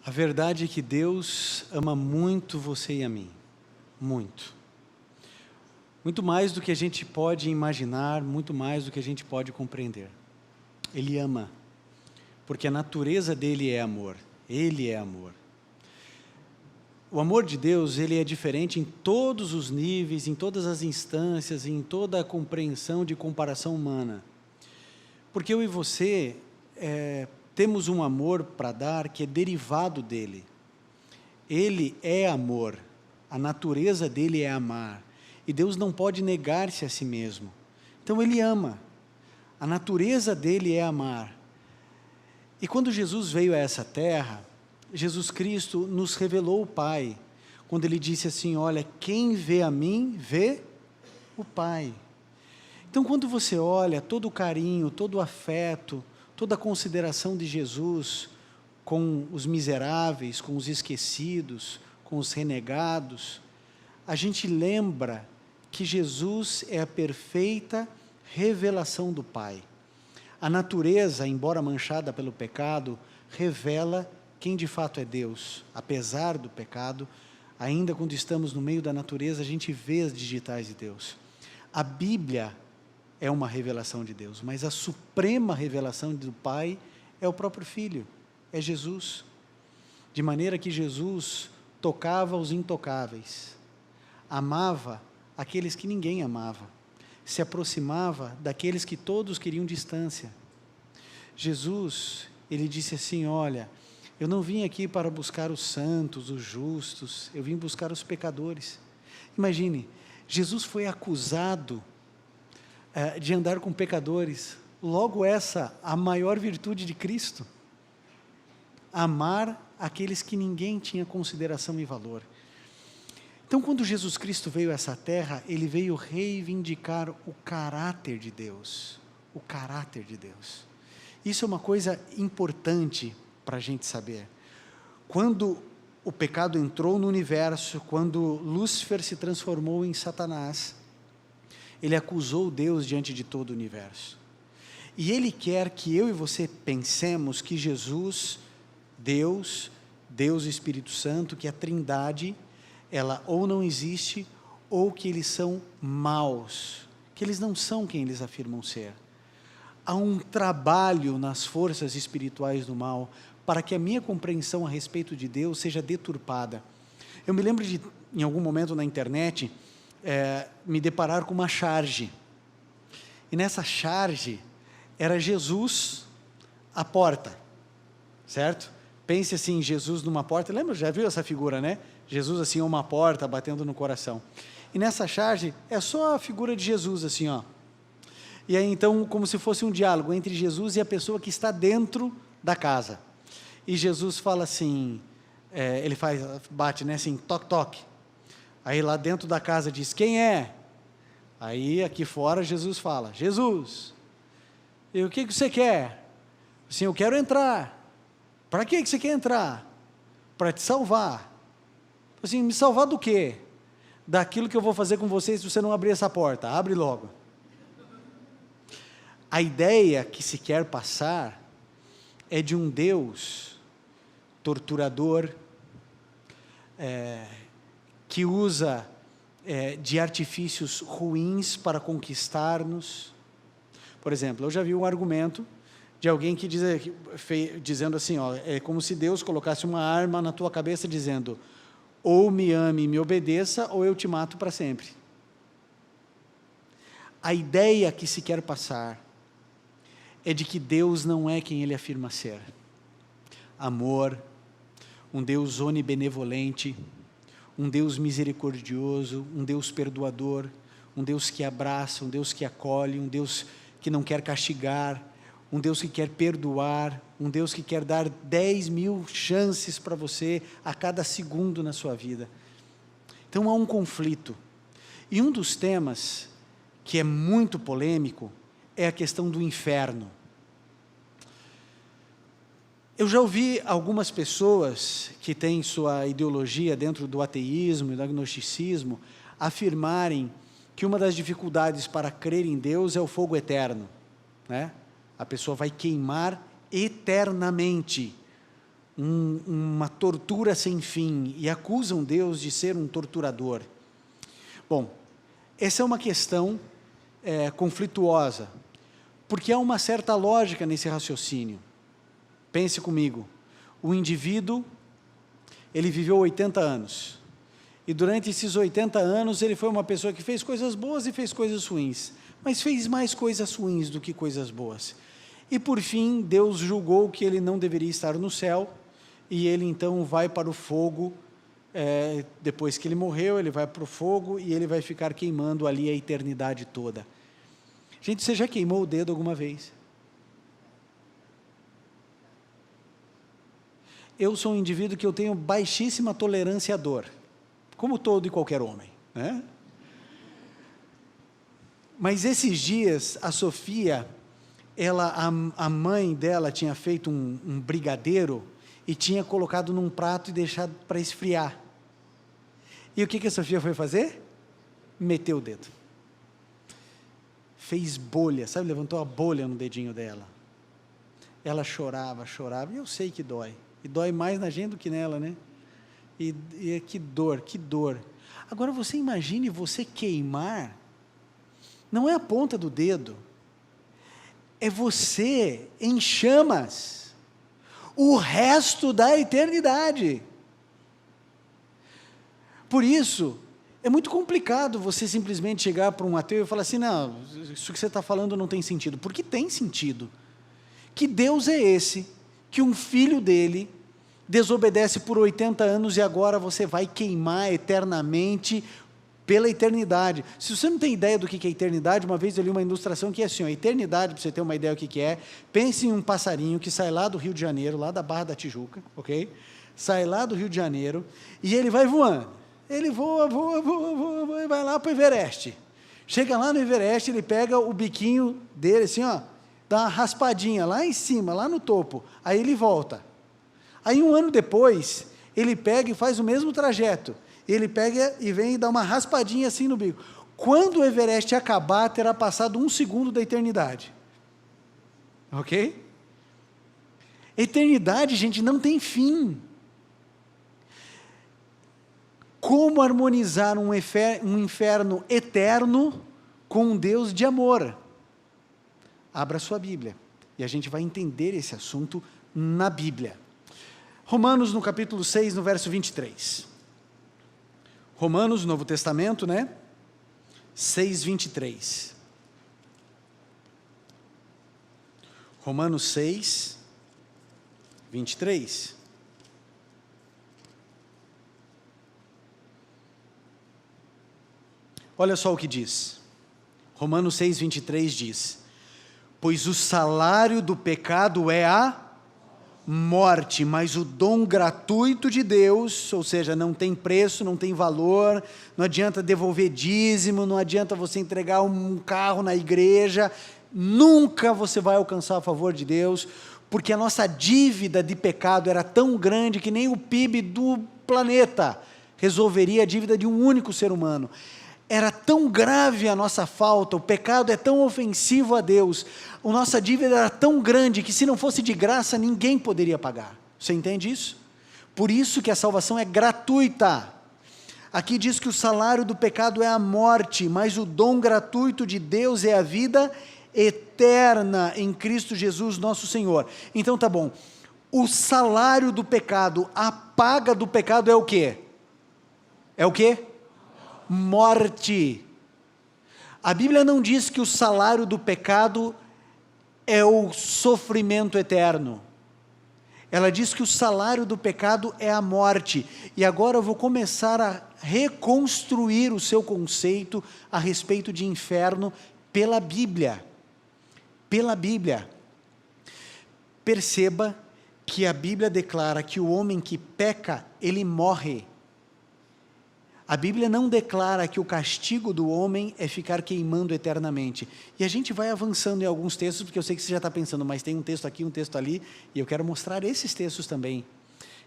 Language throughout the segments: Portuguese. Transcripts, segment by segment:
A verdade é que Deus ama muito você e a mim, muito. Muito mais do que a gente pode imaginar, muito mais do que a gente pode compreender. Ele ama, porque a natureza dele é amor, ele é amor. O amor de Deus, ele é diferente em todos os níveis, em todas as instâncias, em toda a compreensão de comparação humana. Porque eu e você temos um amor para dar que é derivado dele. Ele é amor, a natureza dele é amar. E Deus não pode negar-se a si mesmo. Então ele ama, a natureza dele é amar. E quando Jesus veio a essa terra, Jesus Cristo nos revelou o Pai, quando ele disse assim, olha, quem vê a mim, vê o Pai. Então quando você olha todo o carinho, todo o afeto, toda a consideração de Jesus com os miseráveis, com os esquecidos, com os renegados, a gente lembra que Jesus é a perfeita revelação do Pai. A natureza, embora manchada pelo pecado, revela quem de fato é Deus. Apesar do pecado, ainda quando estamos no meio da natureza, a gente vê as digitais de Deus. A Bíblia é uma revelação de Deus, mas a suprema revelação do Pai é o próprio Filho, é Jesus. De maneira que Jesus tocava os intocáveis, amava aqueles que ninguém amava, se aproximava daqueles que todos queriam distância. Jesus, ele disse assim, olha, eu não vim aqui para buscar os santos, os justos, eu vim buscar os pecadores. Imagine, Jesus foi acusado de andar com pecadores, logo essa, a maior virtude de Cristo, amar aqueles que ninguém tinha consideração e valor. Então quando Jesus Cristo veio a essa terra, ele veio reivindicar o caráter de Deus, o caráter de Deus. Isso é uma coisa importante para a gente saber. Quando o pecado entrou no universo, quando Lúcifer se transformou em Satanás, ele acusou Deus diante de todo o universo. E ele quer que eu e você pensemos que Jesus, Deus e Espírito Santo, que a Trindade, ela ou não existe, ou que eles são maus, que eles não são quem eles afirmam ser. Há um trabalho nas forças espirituais do mal, para que a minha compreensão a respeito de Deus seja deturpada. Eu me lembro de, em algum momento na internet, me deparar com uma charge, e nessa charge, era Jesus à porta, certo? Pense assim, Jesus numa porta, lembra, já viu essa figura, né? Jesus assim, uma porta, batendo no coração. E nessa charge, é só a figura de Jesus assim, ó. E aí então, como se fosse um diálogo entre Jesus e a pessoa que está dentro da casa. E Jesus fala assim, ele bate, né, assim, toque, toque. Aí lá dentro da casa diz, quem é? Aí aqui fora Jesus fala, Jesus. E o que você quer? Assim, eu quero entrar. Para que você quer entrar? Para te salvar. Assim, me salvar do quê? Daquilo que eu vou fazer com você se você não abrir essa porta. Abre logo. A ideia que se quer passar é de um Deus torturador, que usa de artifícios ruins para conquistar-nos. Por exemplo, eu já vi um argumento de alguém que dizendo assim, ó, é como se Deus colocasse uma arma na tua cabeça dizendo, ou me ame e me obedeça, ou eu te mato para sempre. A ideia que se quer passar é de que Deus não é quem ele afirma ser. Amor, um Deus onibenevolente, um Deus misericordioso, um Deus perdoador, um Deus que abraça, um Deus que acolhe, um Deus que não quer castigar, um Deus que quer perdoar, um Deus que quer dar 10.000 chances para você a cada segundo na sua vida. Então há um conflito. E um dos temas que é muito polêmico é a questão do inferno. Eu já ouvi algumas pessoas que têm sua ideologia dentro do ateísmo e do agnosticismo afirmarem que uma das dificuldades para crer em Deus é o fogo eterno, né? A pessoa vai queimar eternamente uma tortura sem fim, e acusam Deus de ser um torturador. Bom, essa é uma questão conflituosa, porque há uma certa lógica nesse raciocínio. Pense comigo, o indivíduo, ele viveu 80 anos, e durante esses 80 anos ele foi uma pessoa que fez coisas boas e fez coisas ruins, mas fez mais coisas ruins do que coisas boas. E por fim, Deus julgou que ele não deveria estar no céu, e ele então vai para o fogo, depois que ele morreu, ele vai para o fogo, e ele vai ficar queimando ali a eternidade toda. Gente, você já queimou o dedo alguma vez? Eu sou um indivíduo que eu tenho baixíssima tolerância à dor, como todo e qualquer homem, né? Mas esses dias, a Sofia, a mãe dela tinha feito um brigadeiro, e tinha colocado num prato e deixado para esfriar. E o que a Sofia foi fazer? Meteu o dedo. Fez bolha, sabe, levantou a bolha no dedinho dela. Ela chorava, e eu sei que dói. E dói mais na gente do que nela, né? E que dor. Agora você imagine você queimar, não é a ponta do dedo, é você em chamas, o resto da eternidade. Por isso, é muito complicado você simplesmente chegar para um ateu e falar assim, não, isso que você está falando não tem sentido, porque tem sentido. Que Deus é esse, que um filho dele desobedece por 80 anos e agora você vai queimar eternamente pela eternidade. Se você não tem ideia do que é eternidade, uma vez eu li uma ilustração que é assim, a eternidade, para você ter uma ideia do que é, pense em um passarinho que sai lá do Rio de Janeiro, lá da Barra da Tijuca, ok? Sai lá do Rio de Janeiro, e ele vai voando, ele voa, e vai lá para o Everest. Chega lá no Everest, ele pega o biquinho dele, assim, ó, dá uma raspadinha lá em cima, lá no topo, aí ele volta. Aí um ano depois, ele pega e faz o mesmo trajeto, ele pega e vem e dá uma raspadinha assim no bico. Quando o Everest acabar, terá passado 1 segundo da eternidade. Ok? Eternidade, gente, não tem fim. Como harmonizar um inferno eterno com um Deus de amor? Abra sua Bíblia, e a gente vai entender esse assunto na Bíblia. Romanos, no capítulo 6, no verso 23. Romanos, Novo Testamento, né? 6, 23. Romanos 6, 23. Olha só o que diz. Romanos 6, 23 diz: pois o salário do pecado é a morte, mas o dom gratuito de Deus, ou seja, não tem preço, não tem valor, não adianta devolver dízimo, não adianta você entregar um carro na igreja, nunca você vai alcançar a favor de Deus, porque a nossa dívida de pecado era tão grande que nem o PIB do planeta resolveria a dívida de um único ser humano. Era tão grave a nossa falta, o pecado é tão ofensivo a Deus, a nossa dívida era tão grande que se não fosse de graça, ninguém poderia pagar. Você entende isso? Por isso que a salvação é gratuita. Aqui diz que o salário do pecado é a morte, mas o dom gratuito de Deus é a vida eterna em Cristo Jesus nosso Senhor. Então tá bom, o salário do pecado, a paga do pecado é o quê? É o quê? Morte. A Bíblia não diz que o salário do pecado é o sofrimento eterno. Ela diz que o salário do pecado é a morte. E agora eu vou começar a reconstruir o seu conceito a respeito de inferno pela Bíblia. Pela Bíblia. Perceba que a Bíblia declara que o homem que peca, ele morre. A Bíblia não declara que o castigo do homem é ficar queimando eternamente. E a gente vai avançando em alguns textos, porque eu sei que você já está pensando, mas tem um texto aqui, um texto ali, e eu quero mostrar esses textos também,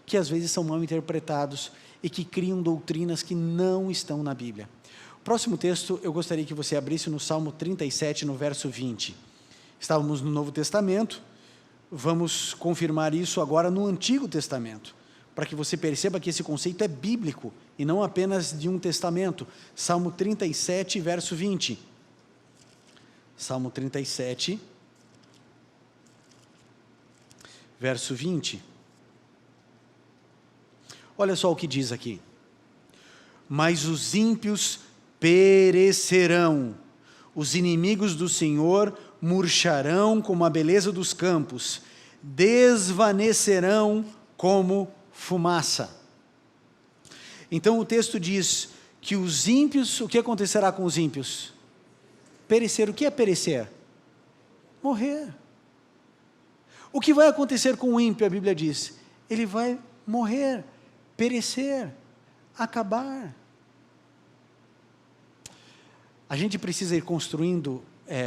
que às vezes são mal interpretados e que criam doutrinas que não estão na Bíblia. O próximo texto, eu gostaria que você abrisse no Salmo 37, no verso 20. Estávamos no Novo Testamento, vamos confirmar isso agora no Antigo Testamento, para que você perceba que esse conceito é bíblico e não apenas de um testamento. Salmo 37, verso 20. Salmo 37, verso 20. Olha só o que diz aqui. Mas os ímpios perecerão, os inimigos do Senhor murcharão como a beleza dos campos, desvanecerão como fumaça. Então o texto diz que os ímpios, o que acontecerá com os ímpios? Perecer. O que é perecer? Morrer. O que vai acontecer com o ímpio, a Bíblia diz? Ele vai morrer, perecer, acabar. A gente precisa ir construindo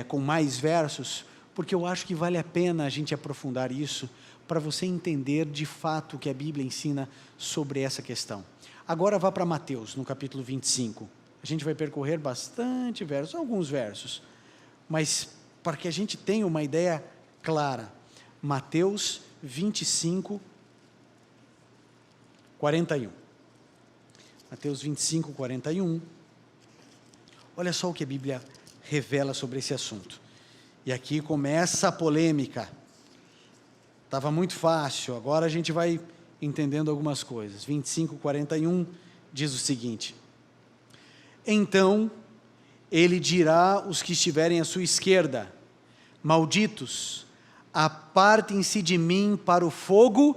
com mais versos, porque eu acho que vale a pena a gente aprofundar isso, para você entender de fato o que a Bíblia ensina sobre essa questão. Agora vá para Mateus, no capítulo 25. A gente vai percorrer bastante versos, alguns versos, mas para que a gente tenha uma ideia clara. Mateus 25, 41. Mateus 25, 41. Olha só o que a Bíblia revela sobre esse assunto. E aqui começa a polêmica. Estava muito fácil, agora a gente vai entendendo algumas coisas. 25, 41 diz o seguinte: então ele dirá aos que estiverem à sua esquerda: malditos, apartem-se de mim para o fogo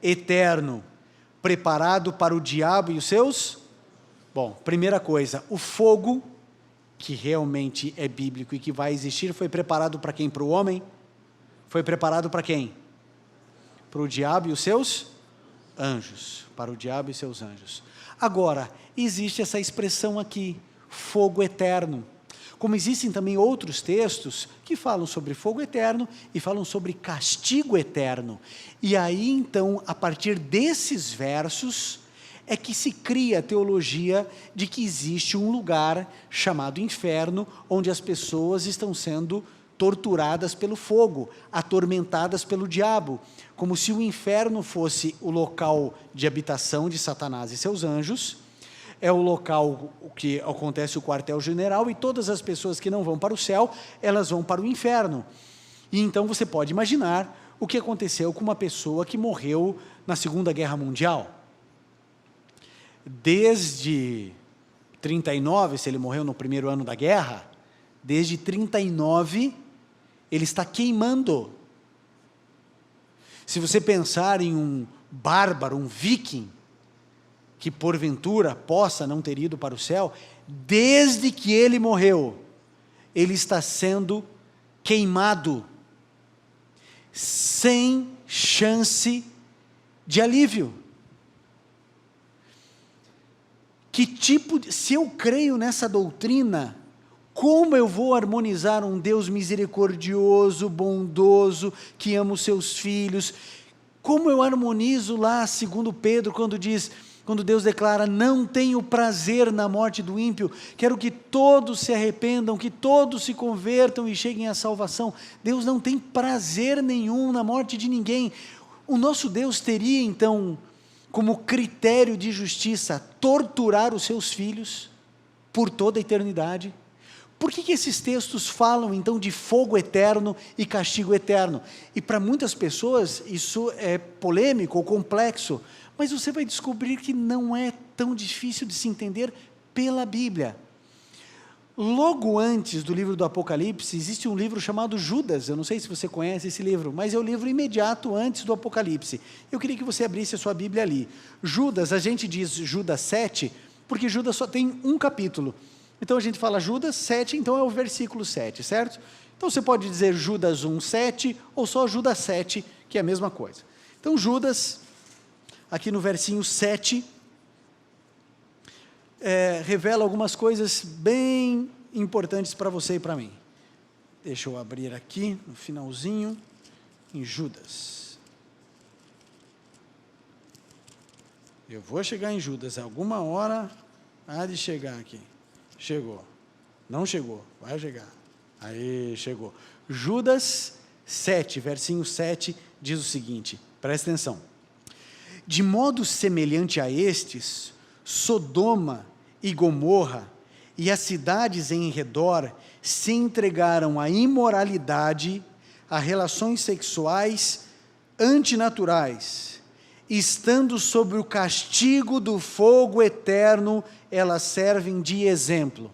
eterno, preparado para o diabo e os seus... Bom, primeira coisa, o fogo, que realmente é bíblico e que vai existir, foi preparado para quem? Para o homem? Foi preparado para quem? Para o diabo e os seus anjos. Para o diabo e seus anjos. Agora, existe essa expressão aqui, fogo eterno. Como existem também outros textos que falam sobre fogo eterno e falam sobre castigo eterno. E aí, então, a partir desses versos, é que se cria a teologia de que existe um lugar chamado inferno, onde as pessoas estão sendo torturadas pelo fogo, atormentadas pelo diabo, como se o inferno fosse o local de habitação de Satanás e seus anjos, é o local que acontece o quartel-general, e todas as pessoas que não vão para o céu, elas vão para o inferno. E então você pode imaginar o que aconteceu com uma pessoa que morreu na Segunda Guerra Mundial. Desde 39, se ele morreu no primeiro ano da guerra, desde 39, ele está queimando. Se você pensar em um bárbaro, um viking, que porventura possa não ter ido para o céu, desde que ele morreu, ele está sendo queimado, sem chance de alívio. Se eu creio nessa doutrina, como eu vou harmonizar um Deus misericordioso, bondoso, que ama os seus filhos? Como eu harmonizo lá, segundo Pedro, quando Deus declara: não tenho prazer na morte do ímpio, quero que todos se arrependam, que todos se convertam e cheguem à salvação. Deus não tem prazer nenhum na morte de ninguém. O nosso Deus teria então como critério de justiça torturar os seus filhos por toda a eternidade? Por que esses textos falam então de fogo eterno e castigo eterno? E para muitas pessoas isso é polêmico ou complexo, mas você vai descobrir que não é tão difícil de se entender pela Bíblia. Logo antes do livro do Apocalipse, existe um livro chamado Judas. Eu não sei se você conhece esse livro, mas é o livro imediato antes do Apocalipse. Eu queria que você abrisse a sua Bíblia ali. Judas, a gente diz Judas 7, porque Judas só tem um capítulo. Então a gente fala Judas 7, então é o versículo 7, certo? Então você pode dizer Judas 1, 7, ou só Judas 7, que é a mesma coisa. Então Judas, aqui no versinho 7, revela algumas coisas bem importantes para você e para mim. Deixa eu abrir aqui, no finalzinho, em Judas. Eu vou chegar em Judas, alguma hora há de chegar aqui. Chegou. Não chegou, vai chegar. Aí, chegou. Judas, 7, versinho 7, diz o seguinte, presta atenção. De modo semelhante a estes, Sodoma e Gomorra e as cidades em redor se entregaram à imoralidade, a relações sexuais antinaturais, estando sob o castigo do fogo eterno, elas servem de exemplo.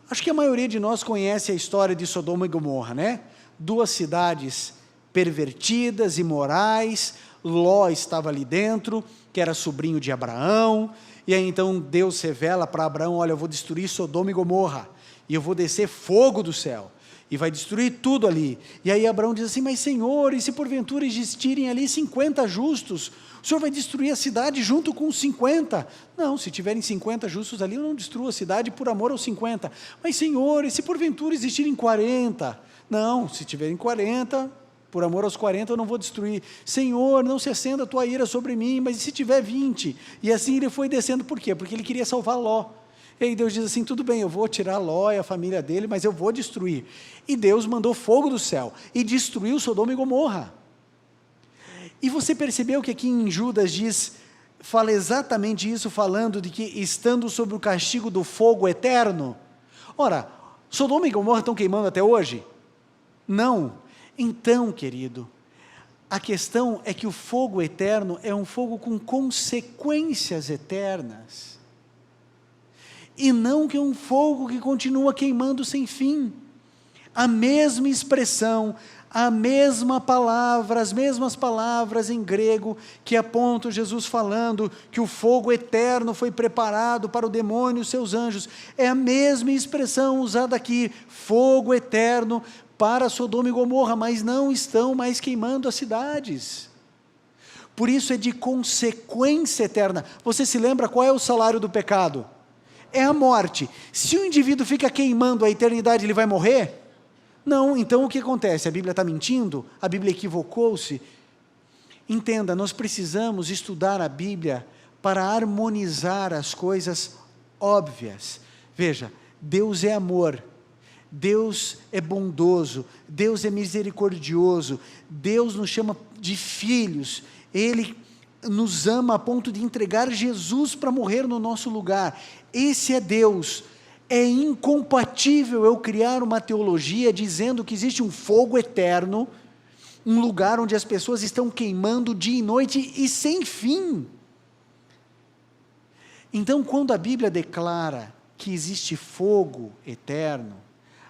Acho que a maioria de nós conhece a história de Sodoma e Gomorra, né? 2 cidades pervertidas, imorais, Ló estava ali dentro, que era sobrinho de Abraão, e aí então Deus revela para Abraão, olha, eu vou destruir Sodoma e Gomorra, e eu vou descer fogo do céu, e vai destruir tudo ali. E aí Abraão diz assim, mas Senhor, e se porventura existirem ali 50 justos, o Senhor vai destruir a cidade junto com os 50? Não, se tiverem 50 justos ali, eu não destruo a cidade por amor aos 50. Mas Senhor, e se porventura existirem 40? Não, se tiverem 40, por amor aos 40 eu não vou destruir. Senhor, não se acenda a tua ira sobre mim, mas e se tiver 20? E assim ele foi descendo, por quê? Porque ele queria salvar Ló. E aí Deus diz assim, tudo bem, eu vou tirar Ló e a família dele, mas eu vou destruir. E Deus mandou fogo do céu, e destruiu Sodoma e Gomorra. E você percebeu que aqui em Judas diz, fala exatamente isso, falando de que estando sob o castigo do fogo eterno? Ora, Sodoma e Gomorra estão queimando até hoje? Não. Então, querido, a questão é que o fogo eterno é um fogo com consequências eternas. E não que é um fogo que continua queimando sem fim. A mesma expressão, a mesma palavra, as mesmas palavras em grego que apontam Jesus falando que o fogo eterno foi preparado para o demônio e os seus anjos, é a mesma expressão usada aqui, fogo eterno para Sodoma e Gomorra, mas não estão mais queimando as cidades. Por isso é de consequência eterna. Você se lembra qual é o salário do pecado? É a morte. Se o indivíduo fica queimando a eternidade, ele vai morrer? Não, então o que acontece? A Bíblia está mentindo? A Bíblia equivocou-se? Entenda, nós precisamos estudar a Bíblia para harmonizar as coisas óbvias. Veja, Deus é amor, Deus é bondoso, Deus é misericordioso, Deus nos chama de filhos, Ele nos ama a ponto de entregar Jesus para morrer no nosso lugar. Esse é Deus. É incompatível eu criar uma teologia dizendo que existe um fogo eterno, um lugar onde as pessoas estão queimando dia e noite e sem fim. Então, quando a Bíblia declara que existe fogo eterno,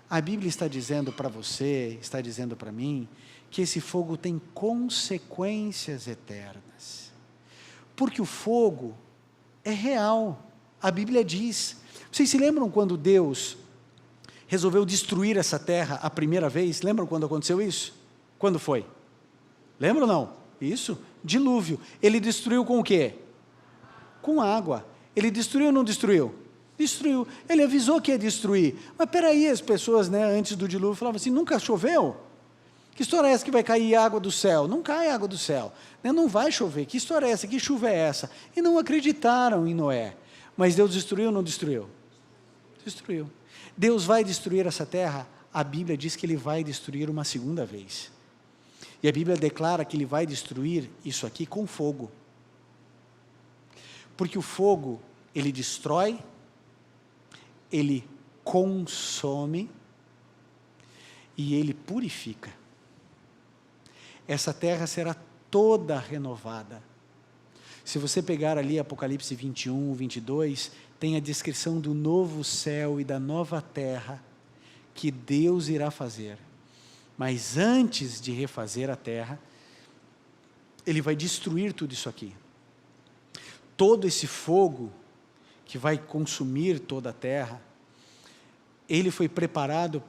a Bíblia está dizendo para você, está dizendo para mim, que esse fogo tem consequências eternas. Porque o fogo é real, a Bíblia diz. Vocês se lembram quando Deus resolveu destruir essa terra a primeira vez? Lembram quando aconteceu isso? Quando foi? Lembram ou não? Isso, dilúvio. Ele destruiu com o quê? Com água. Ele destruiu ou não destruiu? Destruiu. Ele avisou que ia destruir. Mas peraí, as pessoas, antes do dilúvio falavam assim, nunca choveu? Que história é essa que vai cair água do céu? Não cai água do céu. Não vai chover. Que história é essa? Que chuva é essa? E não acreditaram em Noé. Mas Deus destruiu ou não destruiu? Destruiu. Deus vai destruir essa terra? A Bíblia diz que Ele vai destruir uma segunda vez. E a Bíblia declara que Ele vai destruir isso aqui com fogo. Porque o fogo, ele destrói, ele consome e ele purifica. Essa terra será toda renovada. Se você pegar ali Apocalipse 21, 22, tem a descrição do novo céu e da nova terra que Deus irá fazer. Mas antes de refazer a terra, Ele vai destruir tudo isso aqui. Todo esse fogo que vai consumir toda a terra, ele foi preparado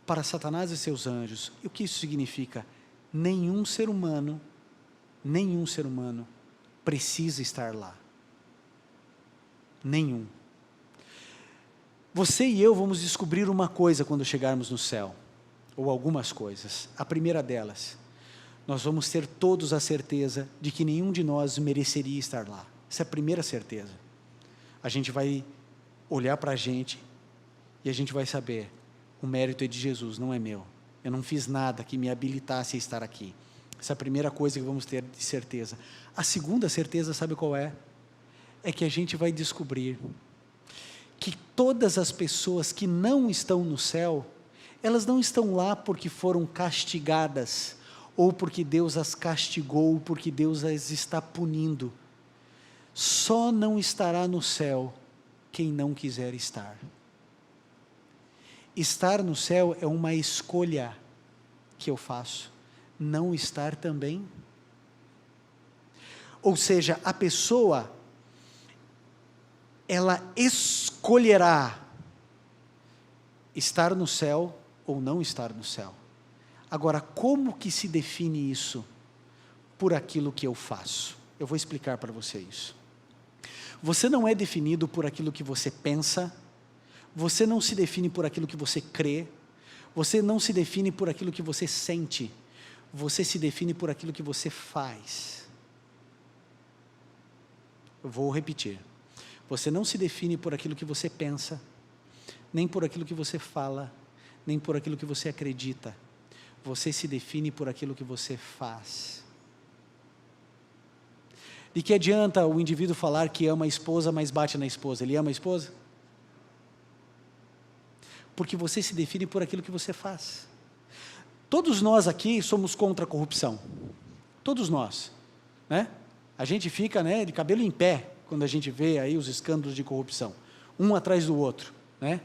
para Satanás e seus anjos. E o que isso significa? Nenhum ser humano precisa estar lá. Nenhum. Você e eu vamos descobrir uma coisa quando chegarmos no céu, ou algumas coisas. A primeira delas, nós vamos ter todos a certeza de que nenhum de nós mereceria estar lá. Essa é a primeira certeza. A gente vai olhar para a gente e a gente vai saber, o mérito é de Jesus, não é meu. Eu não fiz nada que me habilitasse a estar aqui. Essa é a primeira coisa que vamos ter de certeza. A segunda certeza, sabe qual é? É que a gente vai descobrir que todas as pessoas que não estão no céu, elas não estão lá porque foram castigadas, ou porque Deus as castigou, ou porque Deus as está punindo. Só não estará no céu quem não quiser estar. Estar no céu é uma escolha que eu faço. Não estar também. Ou seja, a pessoa, ela escolherá estar no céu ou não estar no céu. Agora, como que se define isso? Por aquilo que eu faço. Eu vou explicar para você isso. Você não é definido por aquilo que você pensa, você não se define por aquilo que você crê, você não se define por aquilo que você sente, você se define por aquilo que você faz. Eu vou repetir. Você não se define por aquilo que você pensa, nem por aquilo que você fala, nem por aquilo que você acredita. Você se define por aquilo que você faz. De que adianta o indivíduo falar que ama a esposa, mas bate na esposa? Ele ama a esposa? Porque você se define por aquilo que você faz. Todos nós aqui somos contra a corrupção. Todos nós, né? A gente fica, né, de cabelo em pé quando a gente vê aí os escândalos de corrupção, um atrás do outro, né?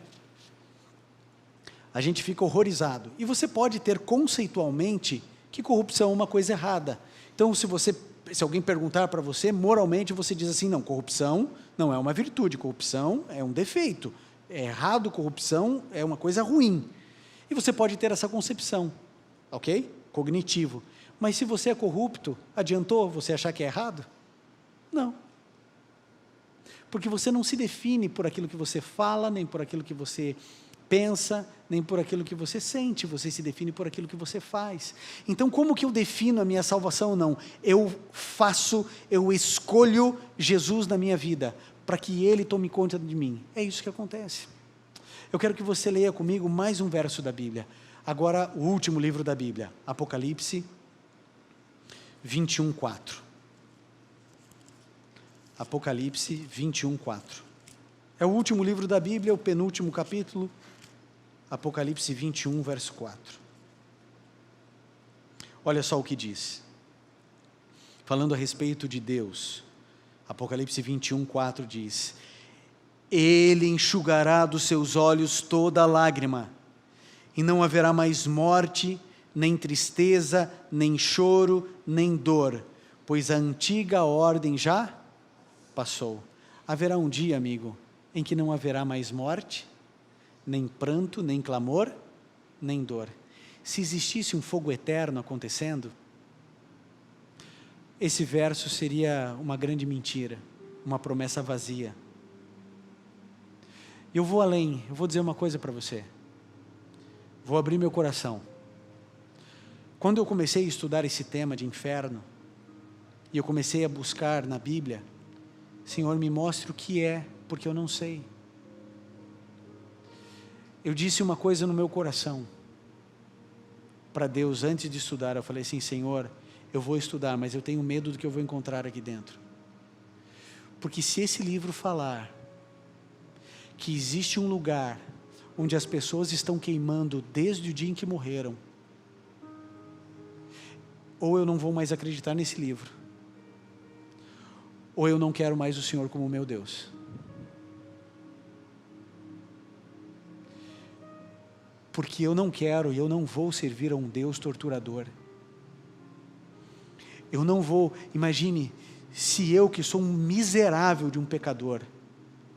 A gente fica horrorizado. E você pode ter conceitualmente que corrupção é uma coisa errada. Então, se alguém perguntar para você, moralmente você diz assim, não, corrupção não é uma virtude, corrupção é um defeito. É errado, corrupção é uma coisa ruim. E você pode ter essa concepção, ok? Cognitivo. Mas se você é corrupto, adiantou você achar que é errado? Não. Porque você não se define por aquilo que você fala, nem por aquilo que você pensa, nem por aquilo que você sente, você se define por aquilo que você faz. Então, como que eu defino a minha salvação? Não, eu escolho Jesus na minha vida, para que Ele tome conta de mim. É isso que acontece. Eu quero que você leia comigo mais um verso da Bíblia. Agora, o último livro da Bíblia, Apocalipse 21:4. Apocalipse 21:4. É o último livro da Bíblia, o penúltimo capítulo, Apocalipse 21, verso 4. Olha só o que diz. Falando a respeito de Deus, Apocalipse 21, 4 diz: Ele enxugará dos seus olhos toda lágrima, e não haverá mais morte, nem tristeza, nem choro, nem dor, pois a antiga ordem já passou. Haverá um dia, amigo, em que não haverá mais morte, nem pranto, nem clamor, nem dor. Se existisse um fogo eterno acontecendo, esse verso seria uma grande mentira, uma promessa vazia. Eu vou além, eu vou dizer uma coisa para você. Vou abrir meu coração. Quando eu comecei a estudar esse tema de inferno, e eu comecei a buscar na Bíblia, Senhor, me mostre o que é, porque eu não sei. Eu disse uma coisa no meu coração, para Deus, antes de estudar, eu falei assim, Senhor, eu vou estudar, mas eu tenho medo do que eu vou encontrar aqui dentro. Porque se esse livro falar que existe um lugar onde as pessoas estão queimando desde o dia em que morreram, ou eu não vou mais acreditar nesse livro, ou eu não quero mais o Senhor como meu Deus. Porque eu não quero e eu não vou servir a um Deus torturador. Eu não vou, imagine, se eu que sou um miserável de um pecador,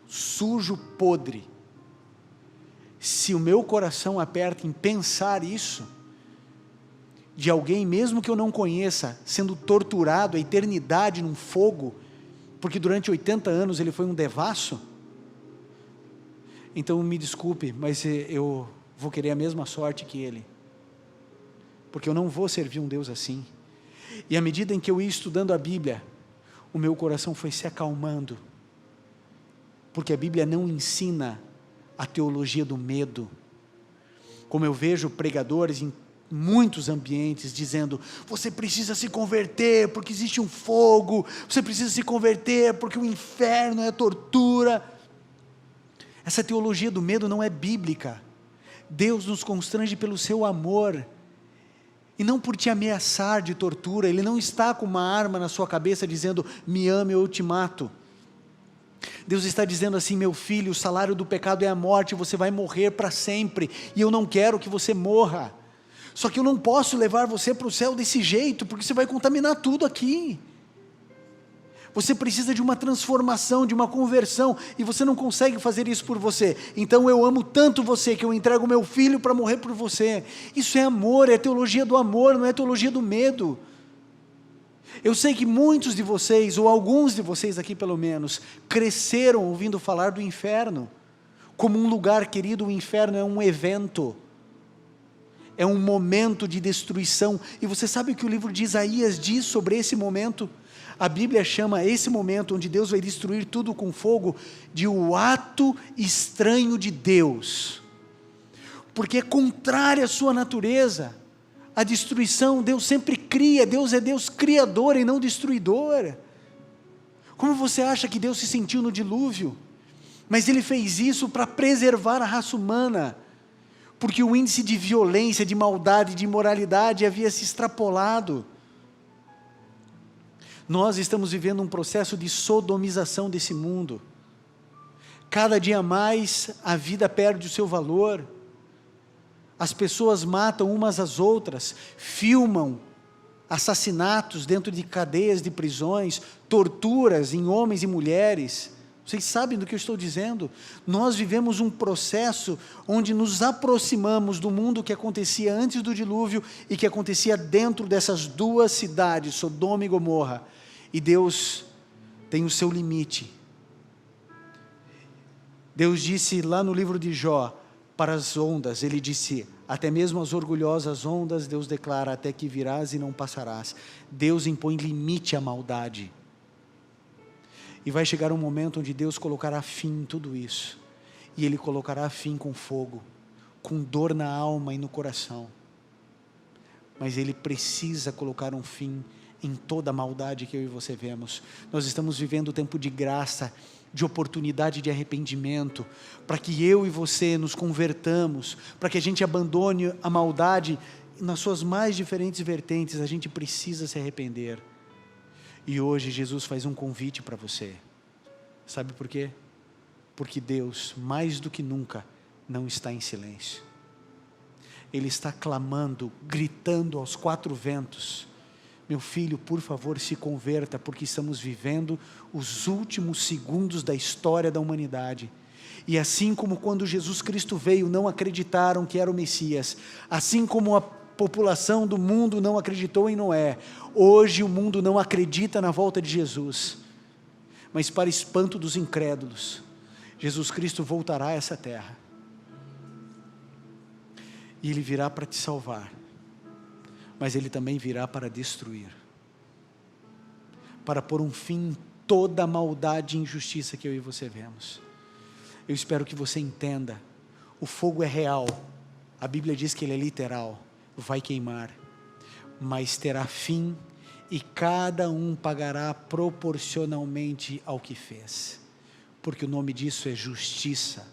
sujo, podre, se o meu coração aperta em pensar isso, de alguém mesmo que eu não conheça, sendo torturado a eternidade num fogo, porque durante 80 anos ele foi um devasso, então me desculpe, mas eu vou querer a mesma sorte que ele, porque eu não vou servir um Deus assim. E à medida em que eu ia estudando a Bíblia, o meu coração foi se acalmando, porque a Bíblia não ensina a teologia do medo, como eu vejo pregadores em muitos ambientes dizendo: você precisa se converter porque existe um fogo, você precisa se converter porque o inferno é tortura. Essa teologia do medo não é bíblica. Deus nos constrange pelo seu amor, e não por te ameaçar de tortura. Ele não está com uma arma na sua cabeça dizendo: me ame ou eu te mato. Deus está dizendo assim: meu filho, o salário do pecado é a morte, você vai morrer para sempre, e eu não quero que você morra, só que eu não posso levar você para o céu desse jeito, porque você vai contaminar tudo aqui. Você precisa de uma transformação, de uma conversão, e você não consegue fazer isso por você. Então eu amo tanto você que eu entrego meu filho para morrer por você. Isso é amor, é teologia do amor, não é teologia do medo. Eu sei que muitos de vocês, ou alguns de vocês aqui pelo menos, cresceram ouvindo falar do inferno como um lugar querido. O inferno é um evento, é um momento de destruição. E você sabe o que o livro de Isaías diz sobre esse momento? A Bíblia chama esse momento onde Deus vai destruir tudo com fogo de o ato estranho de Deus, porque é contrário à sua natureza. A destruição, Deus sempre cria, Deus é Deus criador e não destruidor. Como você acha que Deus se sentiu no dilúvio? Mas Ele fez isso para preservar a raça humana, porque o índice de violência, de maldade, de imoralidade havia se extrapolado. Nós estamos vivendo um processo de sodomização desse mundo. Cada dia mais a vida perde o seu valor. As pessoas matam umas às outras, filmam assassinatos dentro de cadeias de prisões, torturas em homens e mulheres. Vocês sabem do que eu estou dizendo? Nós vivemos um processo onde nos aproximamos do mundo que acontecia antes do dilúvio e que acontecia dentro dessas duas cidades, Sodoma e Gomorra. E Deus tem o seu limite. Deus disse lá no livro de Jó, para as ondas, Ele disse: até mesmo as orgulhosas ondas, Deus declara: até que virás e não passarás. Deus impõe limite à maldade. E vai chegar um momento onde Deus colocará fim em tudo isso. E Ele colocará fim com fogo, com dor na alma e no coração. Mas Ele precisa colocar um fim em toda a maldade que eu e você vemos. Nós estamos vivendo um tempo de graça, de oportunidade de arrependimento, para que eu e você nos convertamos, para que a gente abandone a maldade nas suas mais diferentes vertentes. A gente precisa se arrepender. E hoje Jesus faz um convite para você. Sabe por quê? Porque Deus, mais do que nunca, não está em silêncio. Ele está clamando, gritando aos quatro ventos: meu filho, por favor, se converta, porque estamos vivendo os últimos segundos da história da humanidade. E assim como quando Jesus Cristo veio, não acreditaram que era o Messias, assim como a população do mundo não acreditou em Noé, hoje o mundo não acredita na volta de Jesus. Mas para espanto dos incrédulos, Jesus Cristo voltará a essa terra. E Ele virá para te salvar. Mas Ele também virá para destruir, para pôr um fim em toda a maldade e injustiça que eu e você vemos. Eu espero que você entenda: o fogo é real, a Bíblia diz que ele é literal, vai queimar, mas terá fim, e cada um pagará proporcionalmente ao que fez, porque o nome disso é justiça,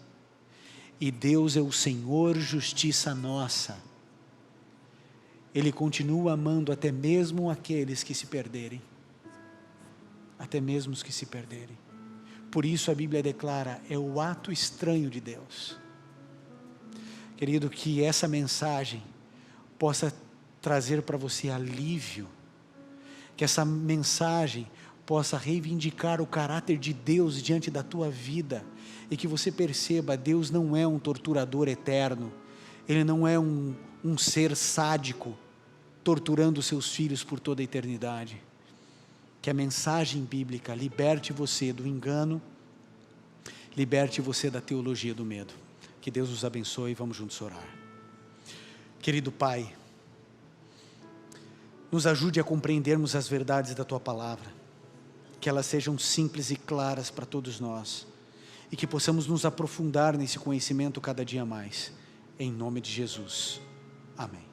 e Deus é o Senhor, justiça nossa. Ele continua amando até mesmo aqueles que se perderem. Até mesmo os que se perderem. Por isso a Bíblia declara: é o ato estranho de Deus. Querido, que essa mensagem possa trazer para você alívio. Que essa mensagem possa reivindicar o caráter de Deus diante da tua vida. E que você perceba: Deus não é um torturador eterno. Ele não é um ser sádico, torturando seus filhos por toda a eternidade. Que a mensagem bíblica liberte você do engano, liberte você da teologia do medo. Que Deus nos abençoe. Vamos juntos orar. Querido Pai, nos ajude a compreendermos as verdades da Tua Palavra, que elas sejam simples e claras para todos nós, e que possamos nos aprofundar nesse conhecimento cada dia mais. Em nome de Jesus. Amém.